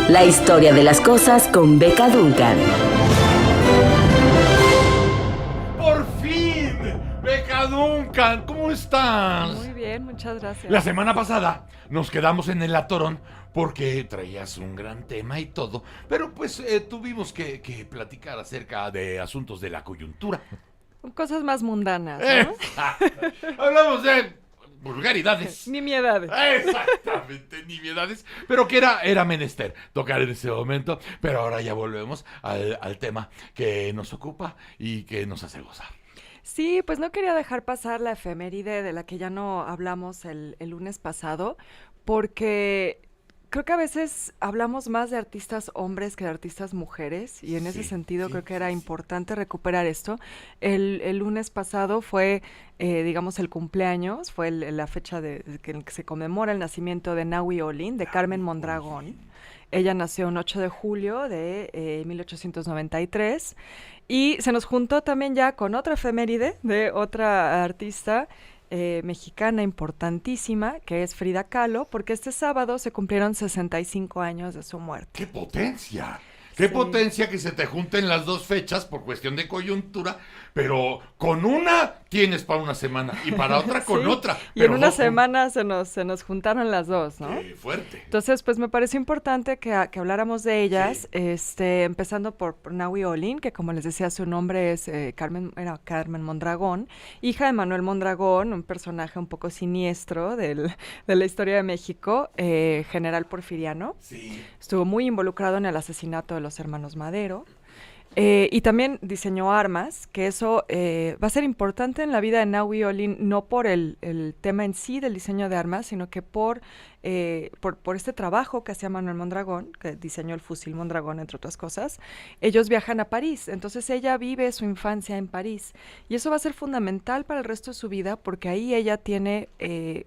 La historia de las cosas con Beca Duncan. ¡Por fin! ¡Beca Duncan! ¿Cómo estás? Muy bien, muchas gracias. La semana pasada nos quedamos en el atorón porque traías un gran tema y todo, pero pues tuvimos que platicar acerca de asuntos de la coyuntura. Cosas más mundanas, ¿no? Hablamos de vulgaridades. Nimiedades. Exactamente, nimiedades. Pero que era menester tocar en ese momento. Pero ahora ya volvemos al tema que nos ocupa y que nos hace gozar. Sí, pues no quería dejar pasar la efeméride de la que ya no hablamos el lunes pasado, porque creo que a veces hablamos más de artistas hombres que de artistas mujeres, y en ese sentido creo que era importante recuperar esto. El lunes pasado fue, digamos, el cumpleaños, fue la fecha en que se conmemora el nacimiento de Nahui Olin, de Carmen Mondragón. Ella nació el 8 de julio de 1893 y se nos juntó también ya con otra efeméride de otra artista mexicana importantísima, que es Frida Kahlo, porque este sábado se cumplieron 65 años de su muerte. ¡Qué potencia! ¡Qué potencia que se te junten las dos fechas por cuestión de coyuntura! Pero con una tienes para una semana y para otra con otra. Y en una semana se nos juntaron las dos, ¿no? ¡Qué fuerte! Entonces, pues me pareció importante que habláramos de ellas, empezando por Nahui Olin, que como les decía, su nombre es Carmen Mondragón, hija de Manuel Mondragón, un personaje un poco siniestro de la historia de México, general porfiriano. Sí. Estuvo muy involucrado en el asesinato de los hermanos Madero. Y también diseñó armas, que eso va a ser importante en la vida de Nahui Olin, no por el tema en sí del diseño de armas, sino que por este trabajo que hacía Manuel Mondragón, que diseñó el fusil Mondragón, entre otras cosas. Ellos viajan a París, entonces ella vive su infancia en París, y eso va a ser fundamental para el resto de su vida, porque ahí ella tiene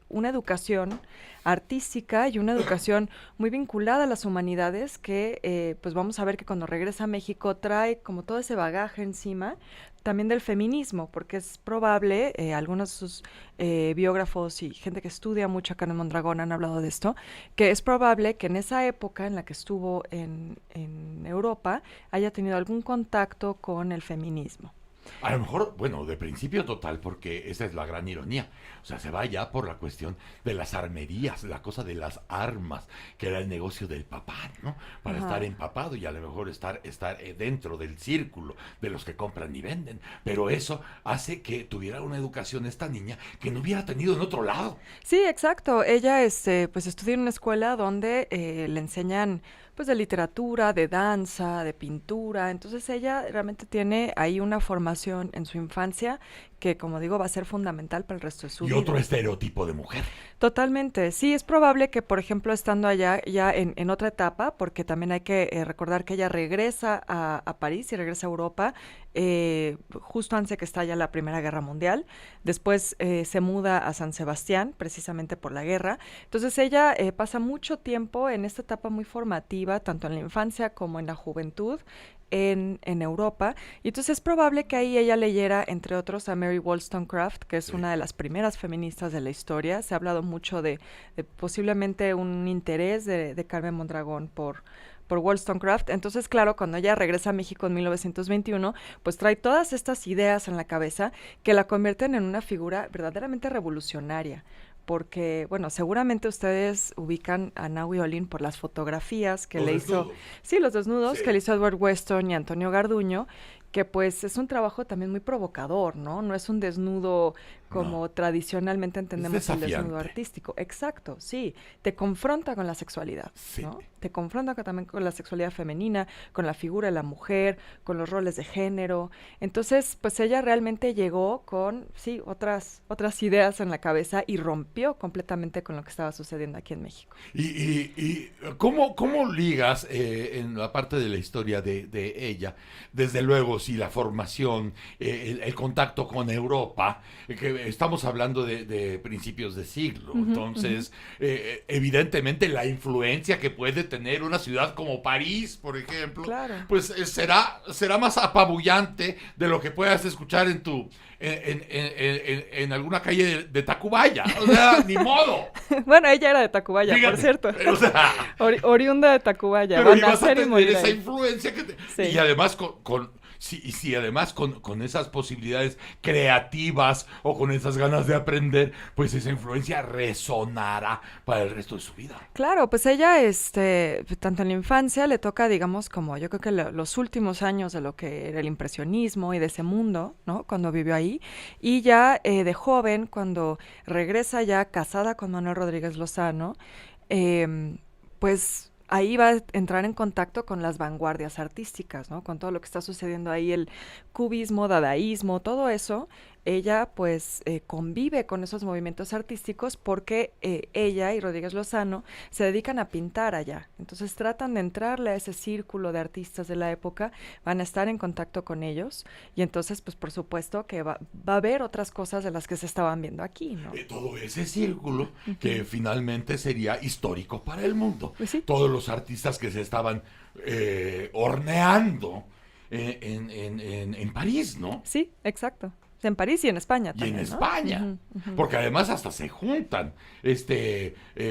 una educación artística y una educación muy vinculada a las humanidades que pues vamos a ver que cuando regresa a México trae como todo ese bagaje encima, también del feminismo, porque es probable, algunos de sus biógrafos y gente que estudia mucho a Carmen Mondragón han hablado de esto, que es probable que en esa época en la que estuvo en Europa haya tenido algún contacto con el feminismo. A lo mejor, bueno, de principio total, porque esa es la gran ironía. O sea, se va ya por la cuestión de las armerías, la cosa de las armas, que era el negocio del papá, ¿no? Para estar empapado y a lo mejor estar dentro del círculo de los que compran y venden. Pero eso hace que tuviera una educación esta niña que no hubiera tenido en otro lado. Sí, exacto. Ella pues estudió en una escuela donde le enseñan pues de literatura, de danza, de pintura. Entonces ella realmente tiene ahí una formación en su infancia que, como digo, va a ser fundamental para el resto de su vida. Y otro estereotipo de mujer. Totalmente. Sí, es probable que, por ejemplo, estando allá ya en otra etapa, porque también hay que recordar que ella regresa a París y regresa a Europa justo antes de que estalla la Primera Guerra Mundial. Después se muda a San Sebastián, precisamente por la guerra. Entonces ella pasa mucho tiempo en esta etapa muy formativa, tanto en la infancia como en la juventud, en Europa, y entonces es probable que ahí ella leyera, entre otros, a Mary Wollstonecraft, que es una de las primeras feministas de la historia. Se ha hablado mucho de posiblemente un interés de Carmen Mondragón por Wollstonecraft. Entonces, claro, cuando ella regresa a México en 1921, pues trae todas estas ideas en la cabeza que la convierten en una figura verdaderamente revolucionaria. Porque, bueno, seguramente ustedes ubican a Nahui Olin por las fotografías que le hizo. Sí, los desnudos que le hizo Edward Weston y Antonio Garduño, que pues es un trabajo también muy provocador, ¿no? No es un desnudo como tradicionalmente entendemos el desnudo artístico. Exacto, sí. Te confronta con la sexualidad, ¿no? Te confronta también con la sexualidad femenina, con la figura de la mujer, con los roles de género. Entonces, pues ella realmente llegó con, otras ideas en la cabeza y rompió completamente con lo que estaba sucediendo aquí en México. ¿Y cómo ligas en la parte de la historia de ella? Desde luego, si la formación, el contacto con Europa, que estamos hablando de principios de siglo, entonces evidentemente la influencia que puede tener una ciudad como París, por ejemplo, pues será más apabullante de lo que puedas escuchar en alguna calle de Tacubaya. O sea, ni modo. Bueno, ella era de Tacubaya, Fíjate, por cierto. O sea, Oriunda de Tacubaya, Pero va a ibas a nacer y tener morir esa ahí. influencia Sí. y además además con esas posibilidades creativas o con esas ganas de aprender, pues esa influencia resonará para el resto de su vida. Claro, pues ella, tanto en la infancia le toca, digamos, como yo creo que los últimos años de lo que era el impresionismo y de ese mundo, ¿no? Cuando vivió ahí. Y ya de joven, cuando regresa ya casada con Manuel Rodríguez Lozano, pues ahí va a entrar en contacto con las vanguardias artísticas, ¿no? Con todo lo que está sucediendo ahí, el cubismo, dadaísmo, todo eso. Ella pues convive con esos movimientos artísticos porque ella y Rodríguez Lozano se dedican a pintar allá. Entonces tratan de entrarle a ese círculo de artistas de la época, van a estar en contacto con ellos y entonces pues por supuesto que va a haber otras cosas de las que se estaban viendo aquí, ¿no? Todo ese círculo que finalmente sería histórico para el mundo. Pues sí. Todos los artistas que se estaban horneando en París, ¿no? Sí, exacto. En París y en España Y también, en ¿no? España, porque además hasta se juntan,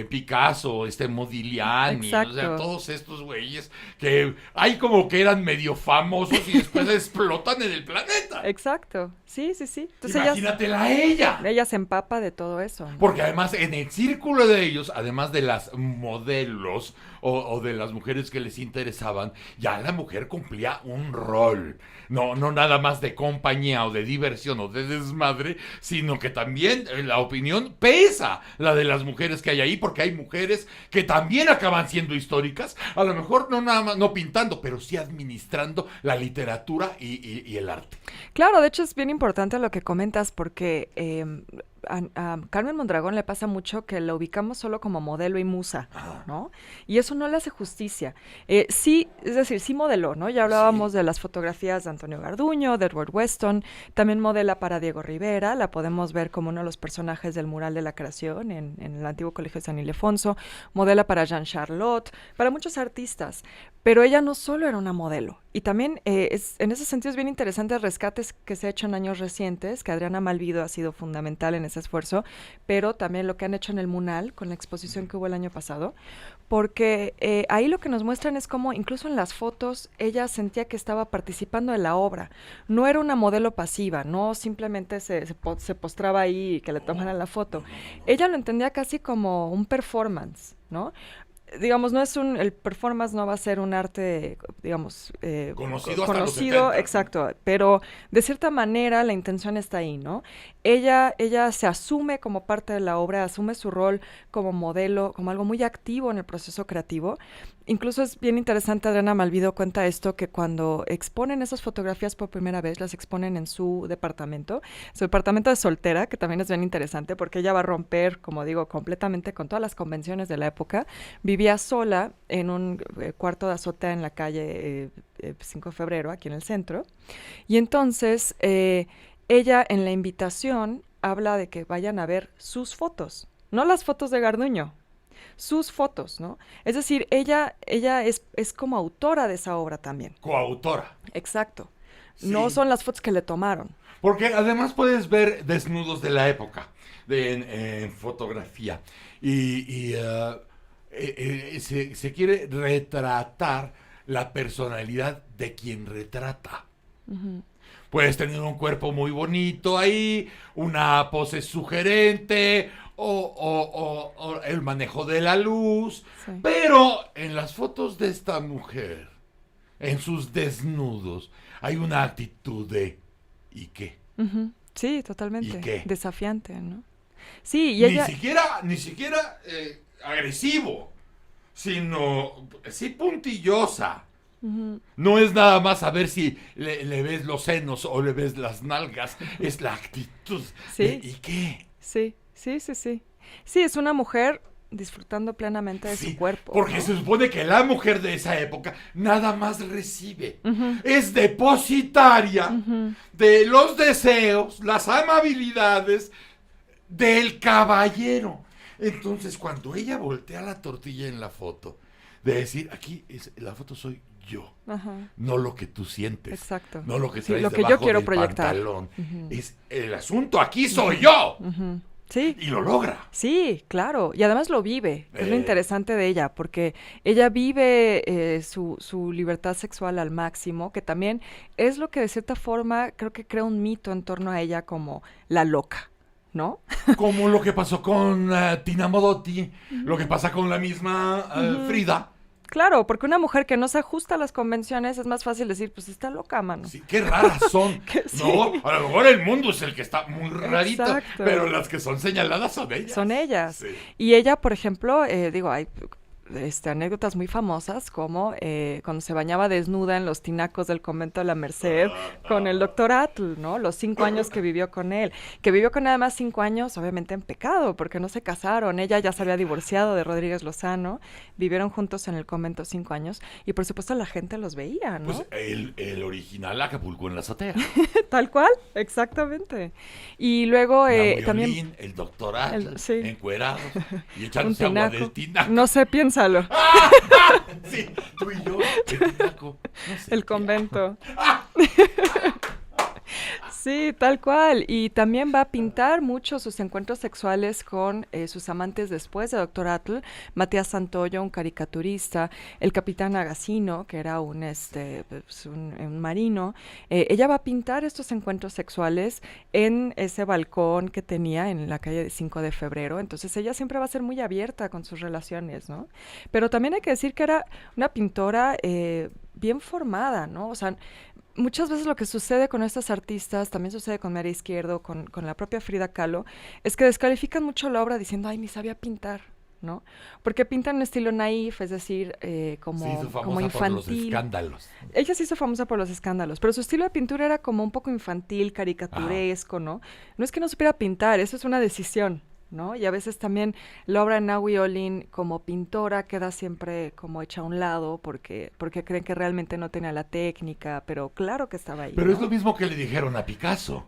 Picasso, Modigliani, o sea, Exacto. todos estos güeyes que hay como que eran medio famosos y después explotan en el planeta. Exacto. Sí, sí, sí. Entonces Imagínatela a ella. ella se empapa de todo eso, ¿no? Porque además en el círculo de ellos, además de las modelos o de las mujeres que les interesaban, ya la mujer cumplía un rol. No nada más de compañía o de diversión o de desmadre, sino que también la opinión pesa, la de las mujeres que hay ahí, porque hay mujeres que también acaban siendo históricas, a lo mejor no nada más, no pintando, pero sí administrando la literatura y el arte. Claro, de hecho es bien importante lo que comentas porque a Carmen Mondragón le pasa mucho que la ubicamos solo como modelo y musa, ¿no? Y eso no le hace justicia. Sí, es decir, sí modeló, ¿no? Ya hablábamos de las fotografías de Antonio Garduño, de Edward Weston, también modela para Diego Rivera, la podemos ver como uno de los personajes del mural de la creación en el antiguo Colegio de San Ildefonso, modela para Jean Charlotte, para muchos artistas, pero ella no solo era una modelo, y también en ese sentido es bien interesante el rescate que se ha hecho en años recientes, que Adriana Malvido ha sido fundamental en ese esfuerzo, pero también lo que han hecho en el MUNAL, con la exposición que hubo el año pasado, porque ahí lo que nos muestran es cómo incluso en las fotos ella sentía que estaba participando de la obra, no era una modelo pasiva, no simplemente se postraba ahí y que le tomaran la foto, ella lo entendía casi como un performance, ¿no? Digamos, el performance no va a ser un arte, digamos, conocido hasta los 70, ¿no? Exacto, pero de cierta manera la intención está ahí, ¿no? Ella se asume como parte de la obra, asume su rol como modelo, como algo muy activo en el proceso creativo. Incluso es bien interesante, Adriana Malvido cuenta esto, que cuando exponen esas fotografías por primera vez, las exponen en su departamento de soltera, que también es bien interesante, porque ella va a romper, como digo, completamente con todas las convenciones de la época. Vivía sola en un cuarto de azotea en la calle 5 de febrero, aquí en el centro, y entonces ella en la invitación habla de que vayan a ver sus fotos, no las fotos de Garduño, sus fotos, ¿no? Es decir, ella es como autora de esa obra también. Coautora. Exacto. Sí. No son las fotos que le tomaron. Porque además puedes ver desnudos de la época en fotografía. Se quiere retratar la personalidad de quien retrata. Uh-huh. Puedes tener un cuerpo muy bonito ahí, una pose sugerente o el manejo de la luz, sí. Pero en las fotos de esta mujer, en sus desnudos, hay una actitud de ¿y qué? Uh-huh. Sí, totalmente. ¿Y qué? Desafiante, ¿no? Sí, y ella... Ni siquiera agresivo, sino sí puntillosa. Uh-huh. No es nada más a ver si le ves los senos o le ves las nalgas, es la actitud. ¿Sí? ¿Y qué? Sí. Sí, es una mujer disfrutando plenamente de su cuerpo. Porque ¿no? Se supone que la mujer de esa época nada más recibe. Uh-huh. Es depositaria uh-huh. de los deseos, las amabilidades del caballero. Entonces, cuando ella voltea la tortilla en la foto, de decir, aquí la foto soy yo, uh-huh. no lo que tú sientes. Exacto. No lo que traes lo que debajo yo quiero del proyectar. Pantalón. Uh-huh. Es el asunto, aquí soy yo. Uh-huh. Sí. Y lo logra. Sí, claro, y además lo vive, es lo Eh. interesante de ella, porque ella vive su libertad sexual al máximo, que también es lo que de cierta forma creo que crea un mito en torno a ella como la loca, ¿no? Como lo que pasó con Tina Modotti, lo que pasa con la misma Frida. Claro, porque una mujer que no se ajusta a las convenciones es más fácil decir, pues está loca, mano. Sí, qué raras son. Que sí. No, a lo mejor el mundo es el que está muy rarito, Exacto. pero las que son señaladas son ellas. Son ellas. Sí. Y ella, por ejemplo, hay anécdotas muy famosas como cuando se bañaba desnuda en los tinacos del convento de la Merced con el doctor Atl, ¿no? Los 5 años que vivió con él. Que vivió con él además 5 años, obviamente en pecado, porque no se casaron. Ella ya se había divorciado de Rodríguez Lozano. Vivieron juntos en el convento 5 años. Y por supuesto la gente los veía, ¿no? Pues el original Acapulco en la azotea. Tal cual, exactamente. Y luego Nahui también... Olin, el doctor Atl, sí. encuerados y Un echándose agua tinaco. del tinaco. No sé, piénsalo. Sí, tú y yo, el tinaco. No sé El qué. convento. Sí, tal cual. Y también va a pintar mucho sus encuentros sexuales con sus amantes después de Doctor Atl, Matías Santoyo, un caricaturista, el capitán Agassino, que era un marino. Ella va a pintar estos encuentros sexuales en ese balcón que tenía en la calle de 5 de Febrero. Entonces ella siempre va a ser muy abierta con sus relaciones, ¿no? Pero también hay que decir que era una pintora bien formada, ¿no? O sea, muchas veces lo que sucede con estas artistas, también sucede con María Izquierdo, con la propia Frida Kahlo, es que descalifican mucho la obra diciendo, ay, ni sabía pintar, ¿no? Porque pintan en estilo naif, es decir, como, Se hizo como famosa por los infantil. escándalos. Ella se hizo famosa por los escándalos, pero su estilo de pintura era como un poco infantil, caricaturesco, ¿no? No es que no supiera pintar, eso es una decisión, ¿no? Y a veces también la obra de Nahui Olin como pintora queda siempre como hecha a un lado porque creen que realmente no tenía la técnica, pero claro que estaba ahí, Pero ¿no? es lo mismo que le dijeron a Picasso.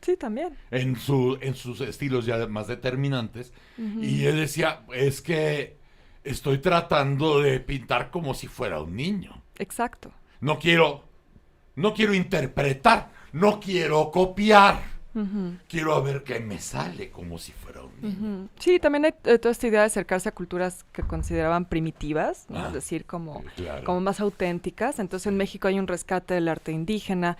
Sí, también. En sus estilos ya más determinantes. Y él decía, es que estoy tratando de pintar como si fuera un niño. Exacto. No quiero interpretar, no quiero copiar. Quiero ver qué me sale como si fuera un niño. Sí, también hay toda esta idea de acercarse a culturas que consideraban primitivas, ¿no? Es decir, como más auténticas. Entonces en México hay un rescate del arte indígena.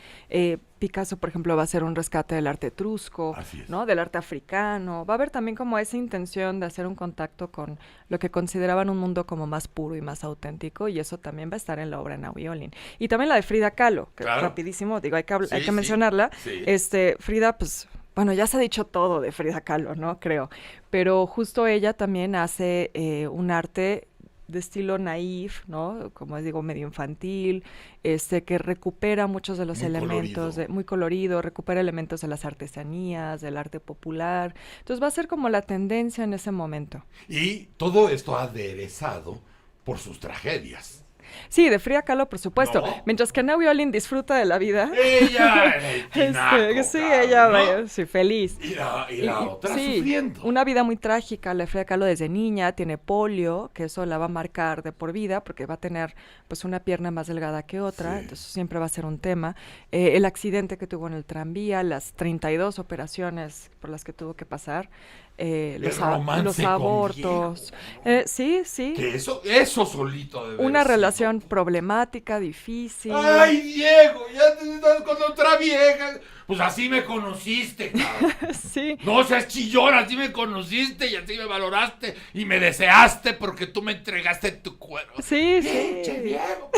Picasso, por ejemplo, va a hacer un rescate del arte etrusco, ¿no? Del arte africano. Va a haber también como esa intención de hacer un contacto con lo que consideraban un mundo como más puro y más auténtico, y eso también va a estar en la obra de Nahui Olin. Y también la de Frida Kahlo, que rapidísimo, digo, hay que mencionarla. Sí. Frida, pues, bueno, ya se ha dicho todo de Frida Kahlo, ¿no? Creo. Pero justo ella también hace un arte de estilo naif, ¿no? Como digo, medio infantil, que recupera muchos de los elementos, muy colorido, recupera elementos de las artesanías, del arte popular. Entonces va a ser como la tendencia en ese momento. Y todo esto aderezado por sus tragedias. Sí, de Frida Kahlo, por supuesto. No. Mientras que Nahui Olin disfruta de la vida. Ella en el tinaco, sí, cabrón, ella, ¿no? sí, feliz. Y la otra sí, sufriendo. Una vida muy trágica. La Frida Kahlo desde niña tiene polio, que eso la va a marcar de por vida, porque va a tener pues una pierna más delgada que otra, entonces siempre va a ser un tema. El accidente que tuvo en el tranvía, las 32 operaciones por las que tuvo que pasar. Los abortos. Sí. Que eso solito debe Una ser. relación problemática, difícil. ¡Ay, Diego! Ya te estás con otra vieja. Pues así me conociste, cabrón. Sí. No seas chillón, así me conociste y así me valoraste y me deseaste porque tú me entregaste tu cuero. Sí. Che, Diego.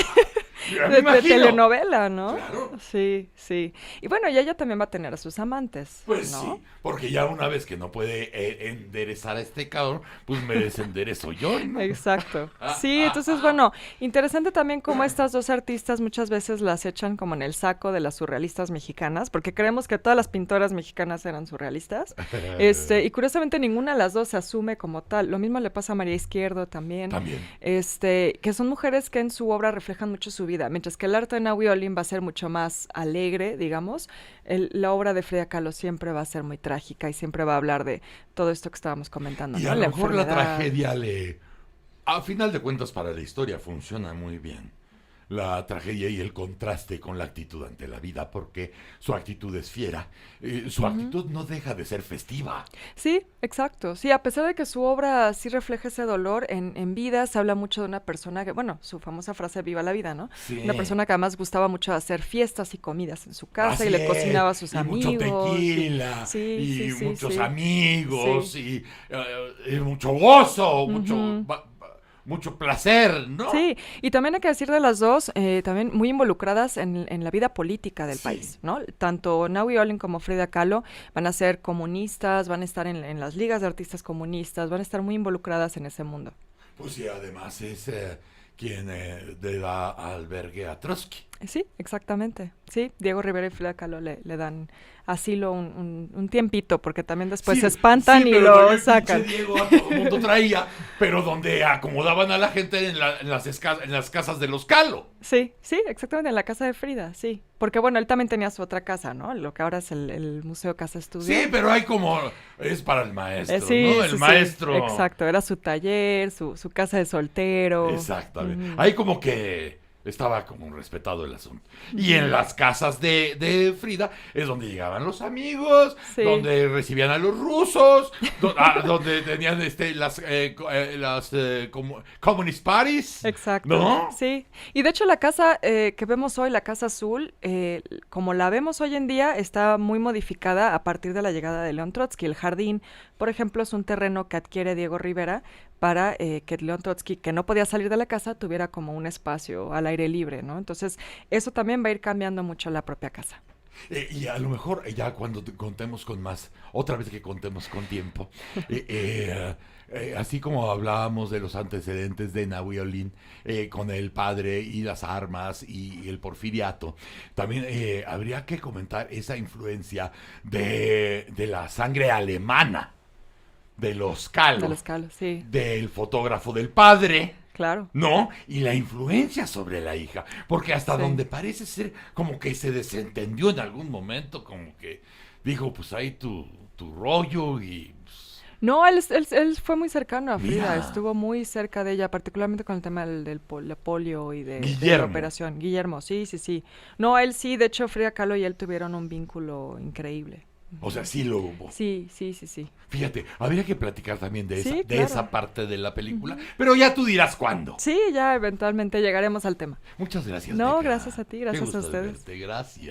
De telenovela, ¿no? Claro. Sí. Y bueno, y ella también va a tener a sus amantes, Pues ¿no? sí, porque ya una vez que no puede enderezar a este cabrón, pues me desenderezo yo, ¿no? Exacto. Sí, entonces, bueno, interesante también cómo estas dos artistas muchas veces las echan como en el saco de las surrealistas mexicanas, porque creemos que todas las pintoras mexicanas eran surrealistas. Y curiosamente ninguna de las dos se asume como tal. Lo mismo le pasa a María Izquierdo también. Que son mujeres que en su obra reflejan mucho su vida, mientras que el arte de Nahui Olin va a ser mucho más alegre, digamos. La obra de Frida Kahlo siempre va a ser muy trágica y siempre va a hablar de todo esto que estábamos comentando, Y ¿no? a lo mejor la enfermedad. tragedia a final de cuentas para la historia funciona muy bien. la tragedia y el contraste con la actitud ante la vida, porque su actitud es fiera, su actitud no deja de ser festiva. Sí, exacto. Sí, a pesar de que su obra sí refleja ese dolor, en vida se habla mucho de una persona que, bueno, su famosa frase viva la vida, ¿no? Sí. Una persona que además gustaba mucho hacer fiestas y comidas en su casa Así y le es, cocinaba a sus y amigos. mucho tequila, Sí, y sí, sí, muchos sí. amigos, Sí. y mucho gozo, Ujú. mucho placer, ¿no? Sí, y también hay que decir de las dos, también muy involucradas en la vida política del Sí. país, ¿no? Tanto Naui Olin como Frida Kahlo van a ser comunistas, van a estar en las ligas de artistas comunistas, van a estar muy involucradas en ese mundo. Pues sí, además es quien le da albergue a Trotsky. Sí, exactamente. Sí, Diego Rivera y Frida Kahlo le dan asilo un tiempito, porque también después Sí, se espantan sí, y pero lo también sacan. pinche Diego a todo el mundo traía, pero donde acomodaban a la gente en las casas de los Kahlo. Sí, sí, exactamente, en la casa de Frida, sí. Porque bueno, él también tenía su otra casa, ¿no? Lo que ahora es el Museo Casa Estudio. Sí, pero hay como, es para el maestro, Sí, ¿no? El sí, sí, maestro. exacto, era su taller, su casa de soltero. Exactamente. Ujú. Ahí como que estaba como respetado el asunto. Y en las casas de Frida es donde llegaban los amigos, Sí. donde recibían a los rusos, donde tenían communist parties. Exacto. ¿No? Sí. Y de hecho la casa que vemos hoy, la Casa Azul, como la vemos hoy en día, está muy modificada a partir de la llegada de León Trotsky. El jardín, por ejemplo, es un terreno que adquiere Diego Rivera para que León Trotsky, que no podía salir de la casa, tuviera como un espacio al aire libre, ¿no? Entonces, eso también va a ir cambiando mucho la propia casa. Y a lo mejor ya cuando contemos con más, otra vez que contemos con tiempo, así como hablábamos de los antecedentes de Nahui Olin con el padre y las armas y el porfiriato, también habría que comentar esa influencia de la sangre alemana, de los Kahlo, De los Kahlo, sí, del fotógrafo del padre. claro. ¿No? Y la influencia sobre la hija. Porque hasta Sí. donde parece ser como que se desentendió en algún momento, como que dijo, pues ahí tu rollo y... pues, No, él fue muy cercano a Frida, Mira. estuvo muy cerca de ella, particularmente con el tema la polio y de la Guillermo. operación. Guillermo, sí, sí, sí. No, él sí, de hecho Frida Kahlo y él tuvieron un vínculo increíble. O sea, sí lo hubo. Sí, sí, sí, sí. Fíjate, habría que platicar también de esa, Sí, de claro. esa parte de la película, pero ya tú dirás cuándo. Sí, ya eventualmente llegaremos al tema. Muchas gracias. No, Beca. gracias a ti, Qué gracias a gusto de ustedes. verte, gracias.